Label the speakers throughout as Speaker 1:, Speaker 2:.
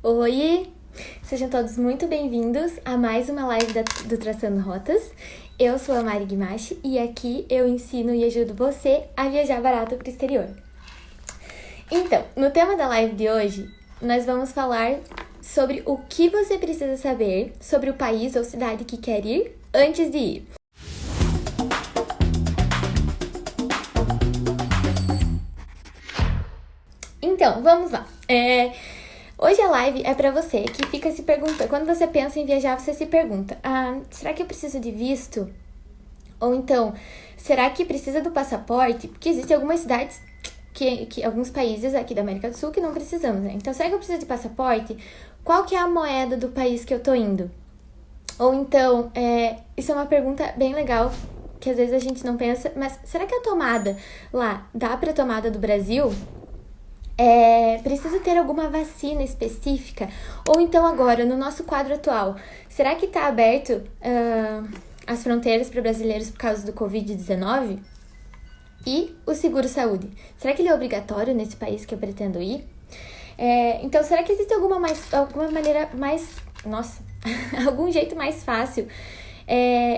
Speaker 1: Oi! Sejam todos muito bem-vindos a mais uma live do Traçando Rotas. Eu sou a Mari Guimache e aqui eu ensino e ajudo você a viajar barato para o exterior. Então, no tema da live de hoje, nós vamos falar sobre o que você precisa saber sobre o país ou cidade que quer ir antes de ir. Então, vamos lá. Hoje a live é pra você que fica se perguntando, quando você pensa em viajar, você se pergunta, será que eu preciso de visto? Ou então, será que precisa do passaporte? Porque existem algumas cidades, alguns países aqui da América do Sul que não precisamos, né? Então, será que eu preciso de passaporte? Qual que é a moeda do país que eu tô indo? Ou então, isso é uma pergunta bem legal, que às vezes a gente não pensa, mas será que a tomada lá dá pra tomada do Brasil? Precisa ter alguma vacina específica? Ou então agora, no nosso quadro atual, será que está aberto as fronteiras para brasileiros por causa do Covid-19? E o seguro-saúde? Será que ele é obrigatório nesse país que eu pretendo ir? Então, será que existe alguma maneira mais... Nossa, algum jeito mais fácil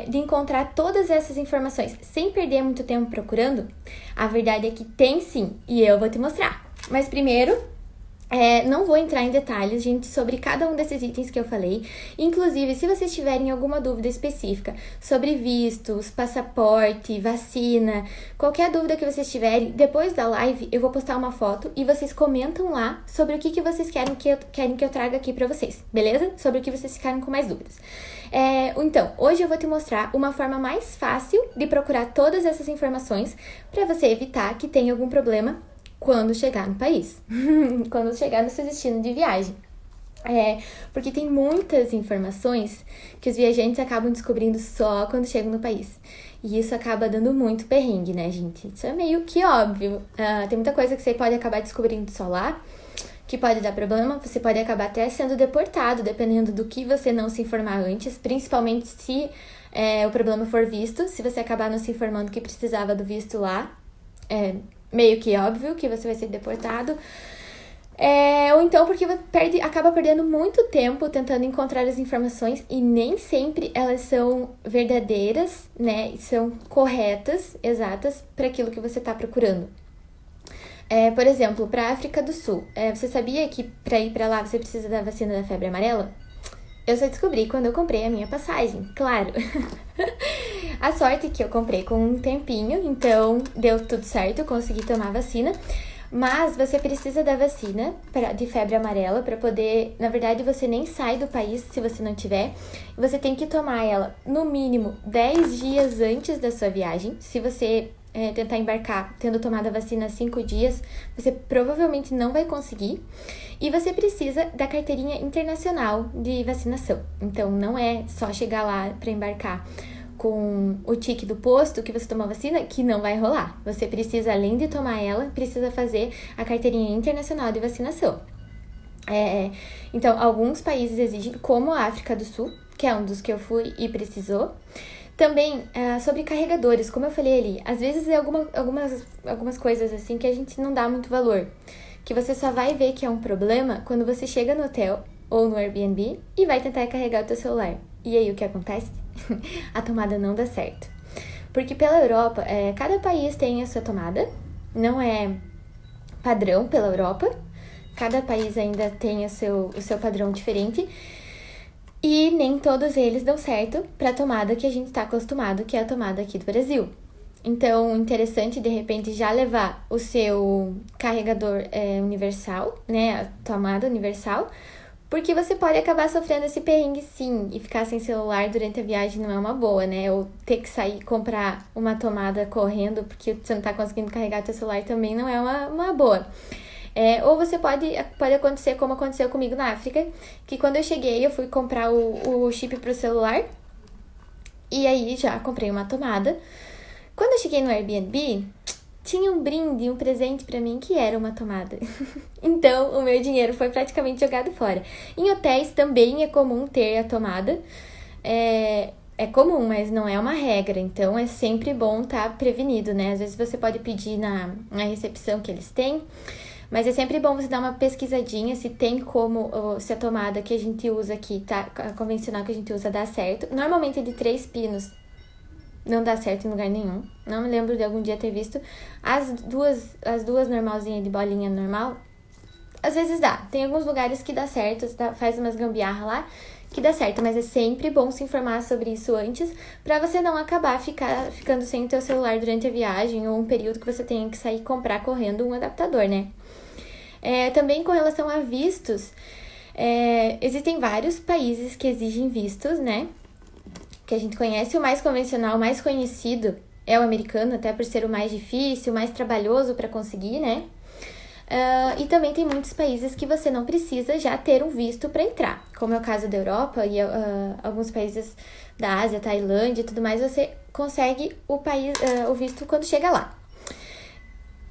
Speaker 1: de encontrar todas essas informações sem perder muito tempo procurando? A verdade é que tem sim, e eu vou te mostrar. Mas primeiro, não vou entrar em detalhes, gente, sobre cada um desses itens que eu falei. Inclusive, se vocês tiverem alguma dúvida específica sobre vistos, passaporte, vacina, qualquer dúvida que vocês tiverem, depois da live eu vou postar uma foto e vocês comentam lá sobre o que vocês querem que eu traga aqui pra vocês, beleza? Sobre o que vocês ficarem com mais dúvidas. Então, hoje eu vou te mostrar uma forma mais fácil de procurar todas essas informações para você evitar que tenha algum problema quando chegar no país, quando chegar no seu destino de viagem. Porque tem muitas informações que os viajantes acabam descobrindo só quando chegam no país. E isso acaba dando muito perrengue, né, gente? Isso é meio que óbvio. Tem muita coisa que você pode acabar descobrindo só lá, que pode dar problema. Você pode acabar até sendo deportado, dependendo do que você não se informar antes, principalmente se o problema for visto. Se você acabar não se informando que precisava do visto lá, meio que óbvio que você vai ser deportado. Ou então porque acaba perdendo muito tempo tentando encontrar as informações e nem sempre elas são verdadeiras, né? São corretas, exatas para aquilo que você está procurando. Por exemplo, para a África do Sul, você sabia que para ir para lá você precisa da vacina da febre amarela? Eu só descobri quando eu comprei a minha passagem, claro. A sorte é que eu comprei com um tempinho, então deu tudo certo, eu consegui tomar a vacina. Mas você precisa da vacina de febre amarela para poder... Na verdade, você nem sai do país se você não tiver. Você tem que tomar ela no mínimo 10 dias antes da sua viagem. Se você tentar embarcar tendo tomado a vacina 5 dias, você provavelmente não vai conseguir. E você precisa da carteirinha internacional de vacinação. Então, não é só chegar lá para embarcar com o tique do posto que você tomou a vacina, que não vai rolar. Você precisa, além de tomar ela, precisa fazer a carteirinha internacional de vacinação. Então, alguns países exigem, como a África do Sul, que é um dos que eu fui e precisou. Também, sobre carregadores, como eu falei ali, às vezes é algumas coisas assim que a gente não dá muito valor. Que você só vai ver que é um problema quando você chega no hotel ou no Airbnb e vai tentar carregar o teu celular. E aí, o que acontece? A tomada não dá certo. Porque pela Europa, cada país tem a sua tomada, não é padrão pela Europa. Cada país ainda tem o seu padrão diferente. E nem todos eles dão certo para a tomada que a gente está acostumado, que é a tomada aqui do Brasil. Então, interessante, de repente, já levar o seu carregador universal, né, a tomada universal, porque você pode acabar sofrendo esse perrengue sim, e ficar sem celular durante a viagem não é uma boa, né? Ou ter que sair e comprar uma tomada correndo porque você não tá conseguindo carregar o seu celular também não é uma boa. Ou você pode acontecer como aconteceu comigo na África, que quando eu cheguei eu fui comprar o chip pro celular, e aí já comprei uma tomada. Quando eu cheguei no Airbnb, tinha um brinde, um presente pra mim que era uma tomada. Então, o meu dinheiro foi praticamente jogado fora. Em hotéis também é comum ter a tomada. É comum, mas não é uma regra. Então, é sempre bom estar prevenido, né? Às vezes você pode pedir na recepção que eles têm, Mas é sempre bom você dar uma pesquisadinha se tem como, se a tomada que a gente usa aqui, tá? A convencional que a gente usa dá certo. Normalmente de 3 pinos não dá certo em lugar nenhum. Não me lembro de algum dia ter visto. As duas normalzinhas de bolinha normal, às vezes dá. Tem alguns lugares que dá certo, faz umas gambiarra lá que dá certo, mas é sempre bom se informar sobre isso antes, pra você não acabar ficando sem o teu celular durante a viagem ou um período que você tenha que sair comprar correndo um adaptador, né? Também com relação a vistos, existem vários países que exigem vistos, né? Que a gente conhece. O mais convencional, o mais conhecido é o americano, até por ser o mais difícil, o mais trabalhoso para conseguir, né? E também tem muitos países que você não precisa já ter um visto para entrar, como é o caso da Europa e alguns países da Ásia, Tailândia e tudo mais, você consegue o visto quando chega lá.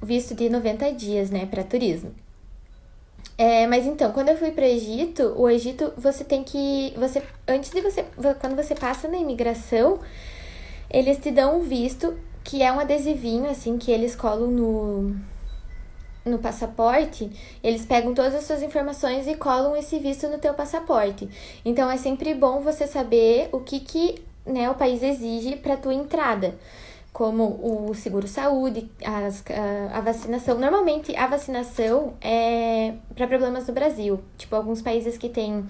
Speaker 1: O visto de 90 dias, né, para turismo. Mas então, quando eu fui para o Egito, você tem que... quando você passa na imigração, eles te dão um visto, que é um adesivinho, assim, que eles colam no passaporte. Eles pegam todas as suas informações e colam esse visto no teu passaporte. Então, é sempre bom você saber o que né, o país exige para tua entrada, como o seguro-saúde, a vacinação. Normalmente, a vacinação é para problemas do Brasil. Tipo, alguns países que têm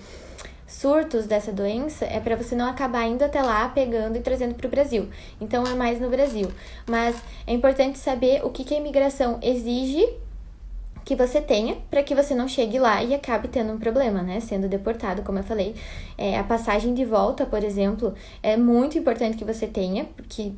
Speaker 1: surtos dessa doença, é para você não acabar indo até lá, pegando e trazendo para o Brasil. Então, é mais no Brasil. Mas é importante saber o que a imigração exige que você tenha, para que você não chegue lá e acabe tendo um problema, né? Sendo deportado, como eu falei. A passagem de volta, por exemplo, é muito importante que você tenha, porque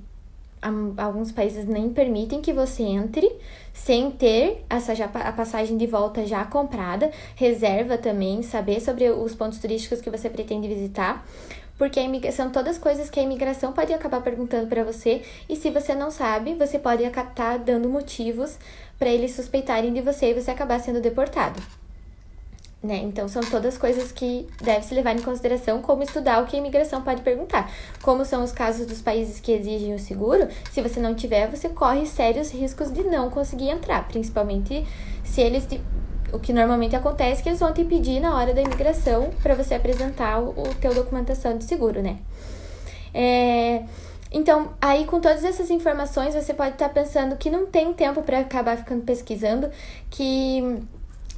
Speaker 1: alguns países nem permitem que você entre sem ter a passagem de volta já comprada. Reserva também, saber sobre os pontos turísticos que você pretende visitar, porque são todas coisas que a imigração pode acabar perguntando para você, e se você não sabe, você pode acabar dando motivos para eles suspeitarem de você e você acabar sendo deportado. Né? Então, são todas coisas que deve se levar em consideração, como estudar o que a imigração pode perguntar. Como são os casos dos países que exigem o seguro, se você não tiver, você corre sérios riscos de não conseguir entrar, principalmente se eles... O que normalmente acontece é que eles vão te pedir na hora da imigração para você apresentar o teu documentação de seguro, né? Então, aí com todas essas informações, você pode estar pensando que não tem tempo para acabar ficando pesquisando, que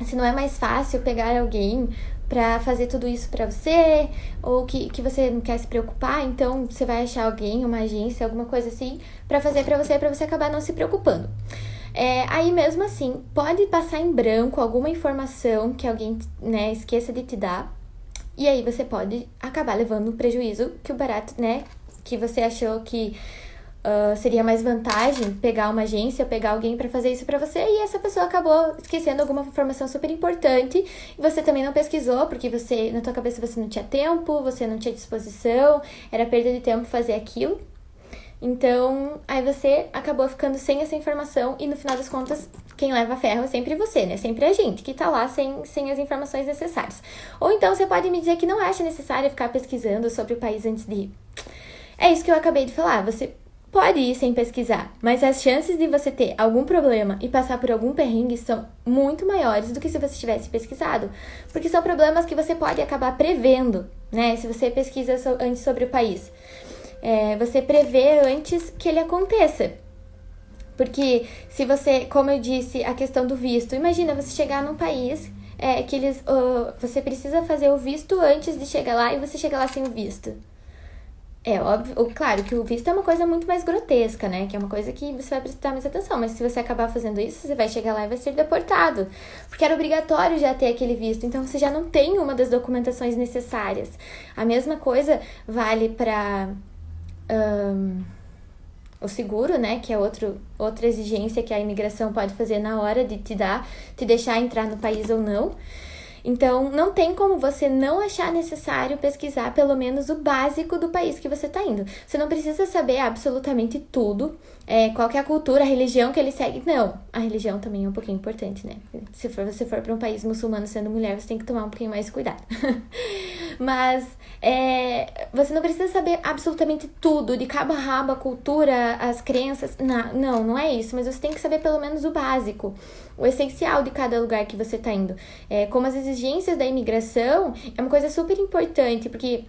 Speaker 1: se não é mais fácil pegar alguém para fazer tudo isso para você, ou que você não quer se preocupar, então você vai achar alguém, uma agência, alguma coisa assim, para fazer para você acabar não se preocupando. Aí mesmo assim, pode passar em branco alguma informação que alguém, né, esqueça de te dar, e aí você pode acabar levando um prejuízo que o barato, né, que você achou que seria mais vantagem pegar uma agência, pegar alguém para fazer isso para você, e essa pessoa acabou esquecendo alguma informação super importante, e você também não pesquisou, porque na tua cabeça você não tinha tempo, você não tinha disposição, era perda de tempo fazer aquilo. Então, aí você acabou ficando sem essa informação, e no final das contas, quem leva ferro é sempre você, né? Sempre a gente que tá lá sem as informações necessárias. Ou então você pode me dizer que não acha necessário ficar pesquisando sobre o país antes de ir. É isso que eu acabei de falar, você pode ir sem pesquisar, mas as chances de você ter algum problema e passar por algum perrengue são muito maiores do que se você tivesse pesquisado, porque são problemas que você pode acabar prevendo, né? Se você pesquisa antes sobre o país. Você prevê antes que ele aconteça. Porque se você, como eu disse, a questão do visto, imagina você chegar num país que você precisa fazer o visto antes de chegar lá, e você chega lá sem o visto. É óbvio, claro que o visto é uma coisa muito mais grotesca, né? Que é uma coisa que você vai prestar mais atenção. Mas se você acabar fazendo isso, você vai chegar lá e vai ser deportado. Porque era obrigatório já ter aquele visto. Então, você já não tem uma das documentações necessárias. A mesma coisa vale para o seguro, né? Que é outra exigência que a imigração pode fazer na hora de te deixar entrar no país ou não. Então, não tem como você não achar necessário pesquisar pelo menos o básico do país que você está indo. Você não precisa saber absolutamente tudo, qual que é a cultura, a religião que ele segue. Não, a religião também é um pouquinho importante, né? Se você for para um país muçulmano sendo mulher, você tem que tomar um pouquinho mais de cuidado. Mas você não precisa saber absolutamente tudo, de cabo a rabo, a cultura, as crenças. Não é isso. Mas você tem que saber pelo menos o básico, o essencial de cada lugar que você tá indo. Como as exigências da imigração é uma coisa super importante, porque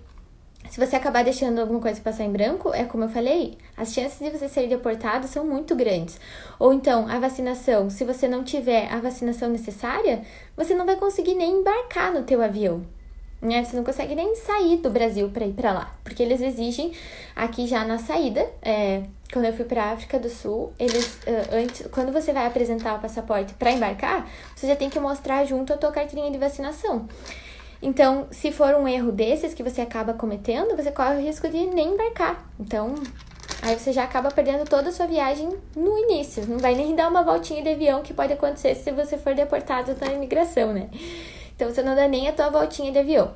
Speaker 1: se você acabar deixando alguma coisa passar em branco, como eu falei, as chances de você ser deportado são muito grandes. Ou então, a vacinação, se você não tiver a vacinação necessária, você não vai conseguir nem embarcar no teu avião, né? Você não consegue nem sair do Brasil para ir para lá, porque eles exigem aqui já na saída. Quando eu fui para África do Sul, eles quando você vai apresentar o passaporte para embarcar, você já tem que mostrar junto a tua carteirinha de vacinação. Então, se for um erro desses que você acaba cometendo, você corre o risco de nem embarcar. Então, aí você já acaba perdendo toda a sua viagem no início. Não vai nem dar uma voltinha de avião, que pode acontecer se você for deportado na imigração, né? Então, você não dá nem a tua voltinha de avião.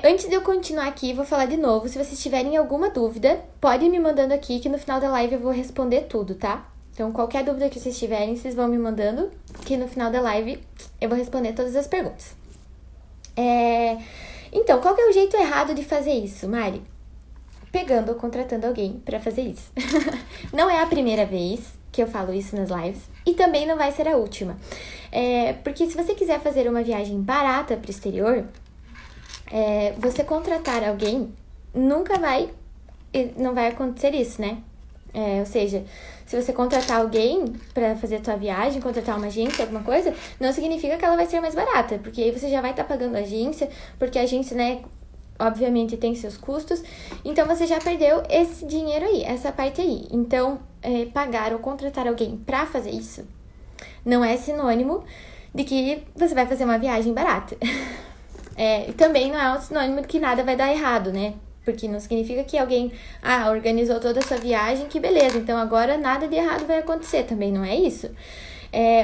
Speaker 1: Antes de eu continuar aqui, vou falar de novo. Se vocês tiverem alguma dúvida, pode ir me mandando aqui, que no final da live eu vou responder tudo, tá? Então, qualquer dúvida que vocês tiverem, vocês vão me mandando, que no final da live eu vou responder todas as perguntas. Então, qual que é o jeito errado de fazer isso, Mari? Pegando ou contratando alguém pra fazer isso. Não é a primeira vez que eu falo isso nas lives e também não vai ser a última. Porque se você quiser fazer uma viagem barata pro exterior, você contratar alguém não vai acontecer isso, né? Ou seja, se você contratar alguém para fazer a tua viagem, contratar uma agência, alguma coisa, não significa que ela vai ser mais barata, porque aí você já vai estar pagando a agência, porque a agência, né, obviamente tem seus custos, então você já perdeu esse dinheiro aí, essa parte aí. Então, pagar ou contratar alguém para fazer isso não é sinônimo de que você vai fazer uma viagem barata. E também não é um sinônimo de que nada vai dar errado, né? Porque não significa que alguém organizou toda essa viagem, que beleza, então agora nada de errado vai acontecer, também não é isso.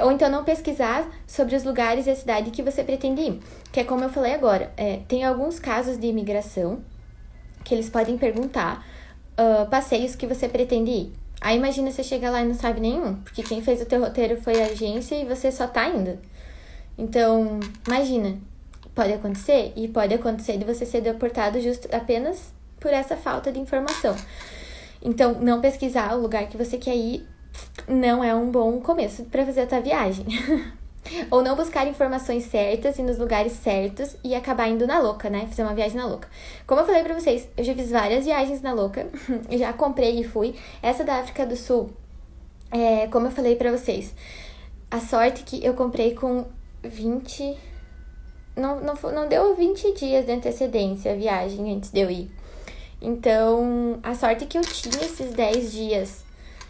Speaker 1: Ou então não pesquisar sobre os lugares e a cidade que você pretende ir, que é como eu falei agora, tem alguns casos de imigração que eles podem perguntar passeios que você pretende ir. Aí imagina você chega lá e não sabe nenhum, porque quem fez o teu roteiro foi a agência e você só tá indo. Então, imagina. Pode acontecer, e pode acontecer de você ser deportado apenas por essa falta de informação. Então, não pesquisar o lugar que você quer ir não é um bom começo para fazer a tua viagem. Ou não buscar informações certas e nos lugares certos e acabar indo na louca, né? Fazer uma viagem na louca. Como eu falei pra vocês, eu já fiz várias viagens na louca, já comprei e fui. Essa da África do Sul, como eu falei pra vocês, a sorte que eu comprei com 20... Não deu 20 dias de antecedência a viagem antes de eu ir. Então, a sorte é que eu tinha esses 10 dias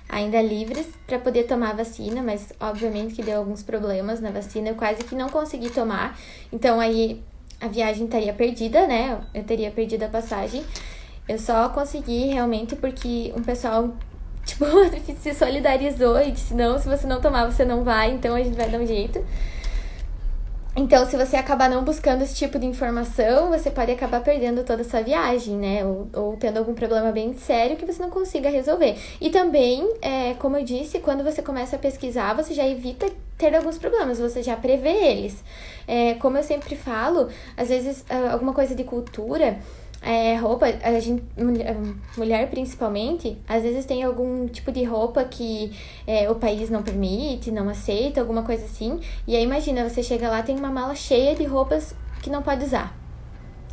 Speaker 1: ainda livres para poder tomar a vacina, mas obviamente que deu alguns problemas na vacina, eu quase que não consegui tomar. Então, aí a viagem estaria perdida, né? Eu teria perdido a passagem. Eu só consegui realmente porque um pessoal, se solidarizou e disse, não, se você não tomar, você não vai, então a gente vai dar um jeito. Então, se você acabar não buscando esse tipo de informação, você pode acabar perdendo toda a sua viagem, né? Ou tendo algum problema bem sério que você não consiga resolver. E também, como eu disse, quando você começa a pesquisar, você já evita ter alguns problemas, você já prevê eles. Como eu sempre falo, às vezes alguma coisa de cultura... roupa, mulher principalmente, às vezes tem algum tipo de roupa que o país não permite, não aceita, alguma coisa assim. E aí imagina, você chega lá, tem uma mala cheia de roupas que não pode usar.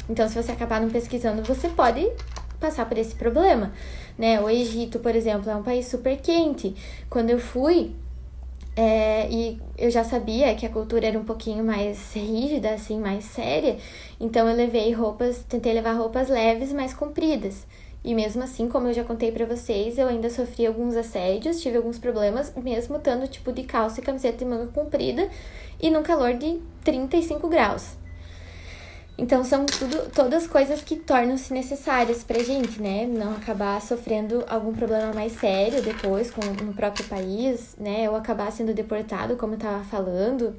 Speaker 1: Então, se você acabar não pesquisando, você pode passar por esse problema, né? O Egito, por exemplo, é um país super quente. Quando eu fui, e eu já sabia que a cultura era um pouquinho mais rígida, assim, mais séria. Então eu tentei levar roupas leves, mais compridas. E mesmo assim, como eu já contei pra vocês, eu ainda sofri alguns assédios, tive alguns problemas, mesmo estando tipo de calça e camiseta de manga comprida e num calor de 35 graus. Então, são todas coisas que tornam-se necessárias pra gente, né? Não acabar sofrendo algum problema mais sério depois no próprio país, né? Ou acabar sendo deportado, como eu tava falando,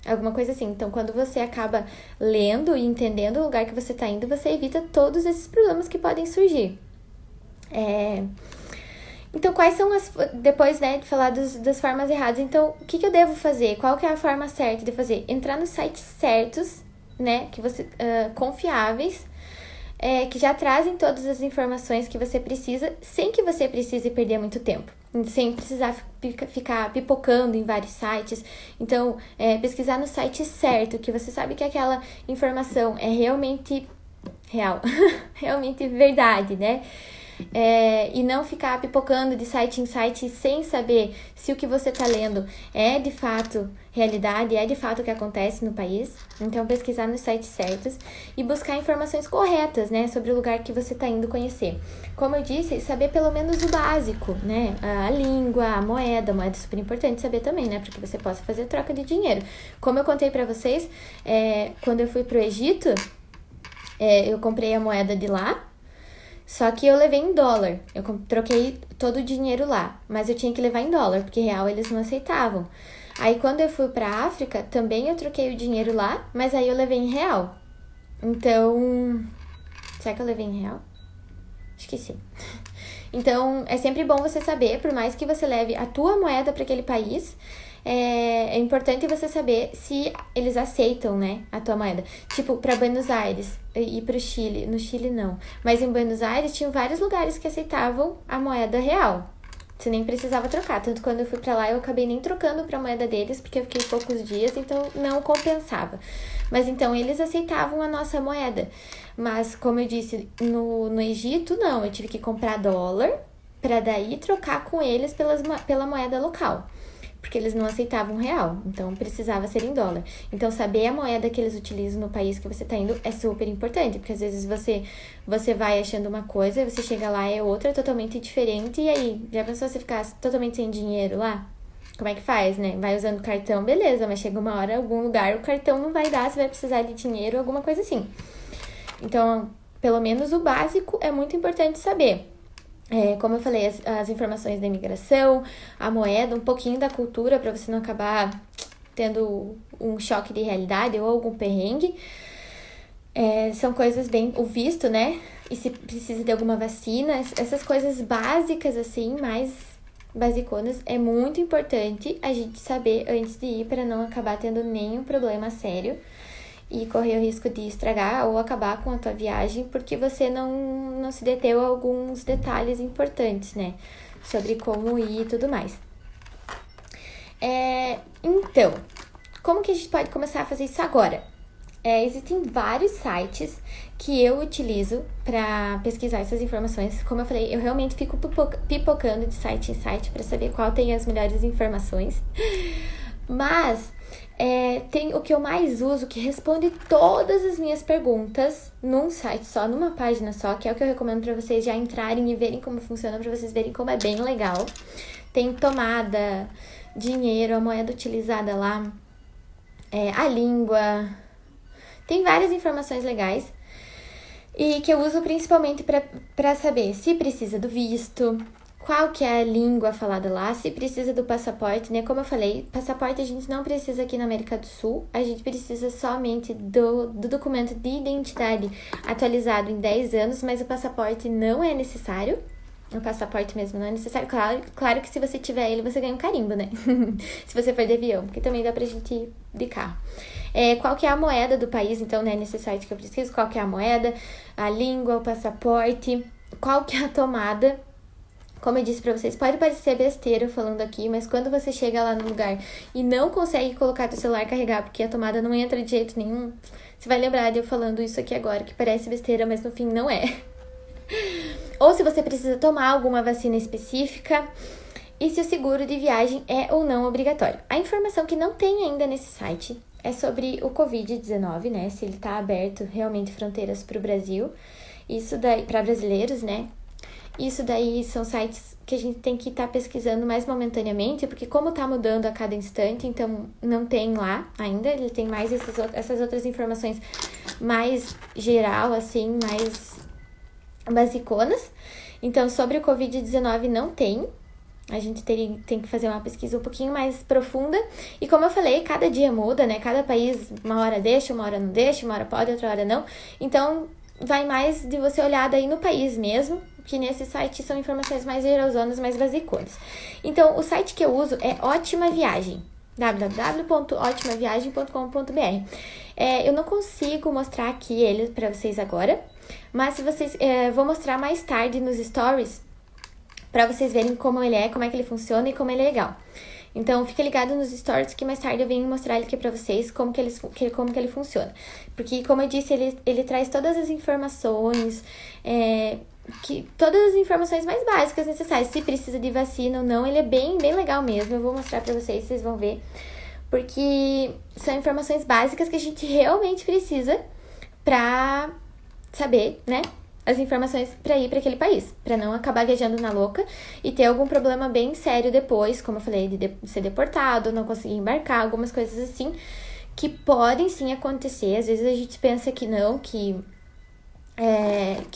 Speaker 1: alguma coisa assim. Então, quando você acaba lendo e entendendo o lugar que você tá indo, você evita todos esses problemas que podem surgir. Então, quais são depois, né, de falar das formas erradas, então, o que eu devo fazer? Qual que é a forma certa de fazer? Entrar nos sites certos né, que você confiáveis, que já trazem todas as informações que você precisa, sem que você precise perder muito tempo, sem precisar ficar pipocando em vários sites. Então, pesquisar no site certo, que você sabe que aquela informação é realmente real, realmente verdade, né? E não ficar pipocando de site em site sem saber se o que você está lendo é de fato realidade, é de fato o que acontece no país. Então, pesquisar nos sites certos e buscar informações corretas, né, sobre o lugar que você está indo conhecer. Como eu disse, saber pelo menos o básico, né, a língua, a moeda é super importante saber também, né, para que você possa fazer troca de dinheiro. Como eu contei para vocês, quando eu fui pro Egito, eu comprei a moeda de lá. Só que eu levei em dólar, eu troquei todo o dinheiro lá, mas eu tinha que levar em dólar, porque real eles não aceitavam. Aí quando eu fui pra África, também eu troquei o dinheiro lá, mas aí eu levei em real. Então, será que eu levei em real? Acho que sim. Então, é sempre bom você saber, por mais que você leve a tua moeda para aquele país, é importante você saber se eles aceitam, né, a tua moeda. Tipo, para Buenos Aires e pro Chile. No Chile, não. Mas em Buenos Aires, tinham vários lugares que aceitavam a moeda real. Você nem precisava trocar. Tanto quando eu fui pra lá, eu acabei nem trocando pra moeda deles, porque eu fiquei poucos dias, então não compensava. Mas então, eles aceitavam a nossa moeda. Mas, como eu disse, no Egito, não. Eu tive que comprar dólar pra daí trocar com eles pela moeda local. Porque eles não aceitavam real, então precisava ser em dólar. Então, saber a moeda que eles utilizam no país que você tá indo é super importante, porque às vezes você vai achando uma coisa, você chega lá é outra, totalmente diferente, e aí, já pensou se ficar totalmente sem dinheiro lá? Como é que faz, né? Vai usando cartão, beleza, mas chega uma hora, algum lugar, o cartão não vai dar, você vai precisar de dinheiro, alguma coisa assim. Então, pelo menos o básico é muito importante saber. Como eu falei, as informações da imigração, a moeda, um pouquinho da cultura para você não acabar tendo um choque de realidade ou algum perrengue. São coisas bem... O visto, né? E se precisa de alguma vacina, essas coisas básicas, assim, mais basiconas, é muito importante a gente saber antes de ir para não acabar tendo nenhum problema sério e correr o risco de estragar ou acabar com a tua viagem porque você não se deteu a alguns detalhes importantes, né? Sobre como ir e tudo mais. Então, como que a gente pode começar a fazer isso agora? Existem vários sites que eu utilizo para pesquisar essas informações. Como eu falei, eu realmente fico pipocando de site em site para saber qual tem as melhores informações. Mas tem o que eu mais uso, que responde todas as minhas perguntas num site só, numa página só, que é o que eu recomendo para vocês já entrarem e verem como funciona, para vocês verem como é bem legal. Tem tomada, dinheiro, a moeda utilizada lá, a língua, tem várias informações legais e que eu uso principalmente para saber se precisa do visto, qual que é a língua falada lá, se precisa do passaporte, né? Como eu falei, passaporte a gente não precisa aqui na América do Sul, a gente precisa somente do documento de identidade atualizado em 10 anos, mas o passaporte não é necessário. O passaporte mesmo não é necessário. Claro que se você tiver ele, você ganha um carimbo, né? Se você for de avião, porque também dá pra gente ir de carro. Qual que é a moeda do país, então, né? Nesse site que eu preciso, qual que é a moeda, a língua, o passaporte, qual que é a tomada. Como eu disse pra vocês, pode parecer besteira falando aqui, mas quando você chega lá no lugar e não consegue colocar teu celular carregar porque a tomada não entra de jeito nenhum, você vai lembrar de eu falando isso aqui agora, que parece besteira, mas no fim não é. Ou se você precisa tomar alguma vacina específica e se o seguro de viagem é ou não obrigatório. A informação que não tem ainda nesse site é sobre o Covid-19, né? Se ele tá aberto realmente fronteiras pro Brasil. Isso daí, para brasileiros, né? Isso daí são sites que a gente tem que estar pesquisando mais momentaneamente, porque como tá mudando a cada instante, então não tem lá ainda, ele tem mais essas outras informações mais geral, assim, mais basiconas. Então, sobre o Covid-19 não tem. A gente tem que fazer uma pesquisa um pouquinho mais profunda. E como eu falei, cada dia muda, né? Cada país, uma hora deixa, uma hora não deixa, uma hora pode, outra hora não. Então, vai mais de você olhar daí no país mesmo, que nesse site são informações mais geralzonas, mais basiconas. Então, o site que eu uso é Ótima Viagem. www.otimaviagem.com.br. Eu não consigo mostrar aqui ele para vocês agora, mas se vocês vou mostrar mais tarde nos stories para vocês verem como ele é, como é que ele funciona e como ele é legal. Então, fica ligado nos stories que mais tarde eu venho mostrar ele aqui pra vocês, como que ele funciona. Porque, como eu disse, ele traz todas as informações, todas as informações mais básicas necessárias. Se precisa de vacina ou não, ele é bem legal mesmo. Eu vou mostrar pra vocês vão ver. Porque são informações básicas que a gente realmente precisa pra saber, né? As informações para ir para aquele país, para não acabar viajando na louca e ter algum problema bem sério depois, como eu falei, de ser deportado, não conseguir embarcar, algumas coisas assim, que podem sim acontecer. Às vezes a gente pensa que não, que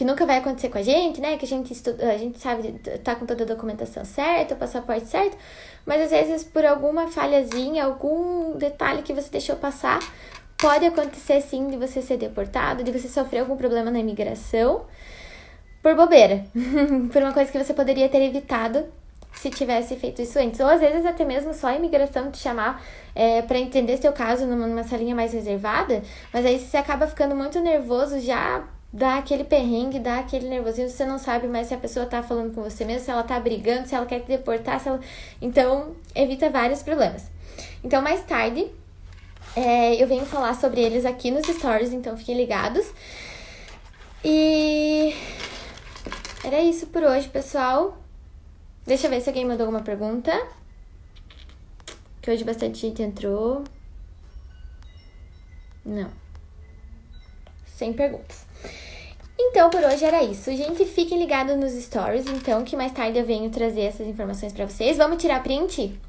Speaker 1: nunca vai acontecer com a gente, né? Que a gente sabe, tá com toda a documentação certa, o passaporte certo, mas às vezes por alguma falhazinha, algum detalhe que você deixou passar, pode acontecer sim de você ser deportado, de você sofrer algum problema na imigração por bobeira, por uma coisa que você poderia ter evitado se tivesse feito isso antes. Ou às vezes até mesmo só a imigração te chamar para entender seu caso numa salinha mais reservada, mas aí você acaba ficando muito nervoso, já dá aquele perrengue, dá aquele nervosismo, você não sabe mais se a pessoa tá falando com você mesmo, se ela tá brigando, se ela quer te deportar, então evita vários problemas. Então mais tarde eu venho falar sobre eles aqui nos stories, então fiquem ligados. E era isso por hoje, pessoal. Deixa eu ver se alguém mandou alguma pergunta. Que hoje bastante gente entrou. Não. Sem perguntas. Então, por hoje era isso. Gente, fiquem ligados nos stories, então, que mais tarde eu venho trazer essas informações pra vocês. Vamos tirar print?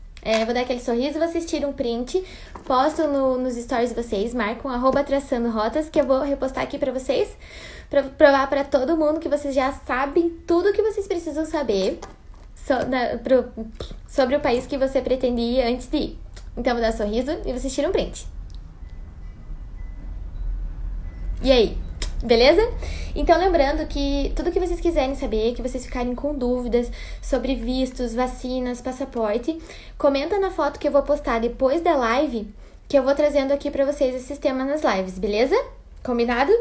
Speaker 1: Vou dar aquele sorriso, vocês tiram um print, postam nos stories de vocês, marcam @traçando-rotas, que eu vou repostar aqui pra vocês, pra provar pra todo mundo que vocês já sabem tudo que vocês precisam saber sobre o país que você pretende ir antes de ir. Então, vou dar sorriso e vocês tiram um print. E aí? Beleza? Então, lembrando que tudo que vocês quiserem saber, que vocês ficarem com dúvidas sobre vistos, vacinas, passaporte, comenta na foto que eu vou postar depois da live, que eu vou trazendo aqui pra vocês esse tema nas lives, beleza? Combinado?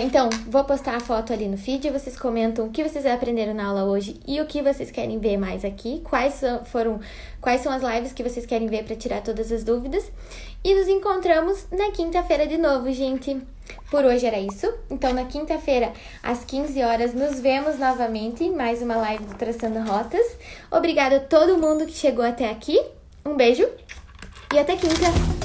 Speaker 1: Então, vou postar a foto ali no feed, vocês comentam o que vocês aprenderam na aula hoje e o que vocês querem ver mais aqui, quais são as lives que vocês querem ver para tirar todas as dúvidas. E nos encontramos na quinta-feira de novo, gente. Por hoje era isso. Então, na quinta-feira, às 15 horas, nos vemos novamente em mais uma live do Traçando Rotas. Obrigada a todo mundo que chegou até aqui. Um beijo e até quinta!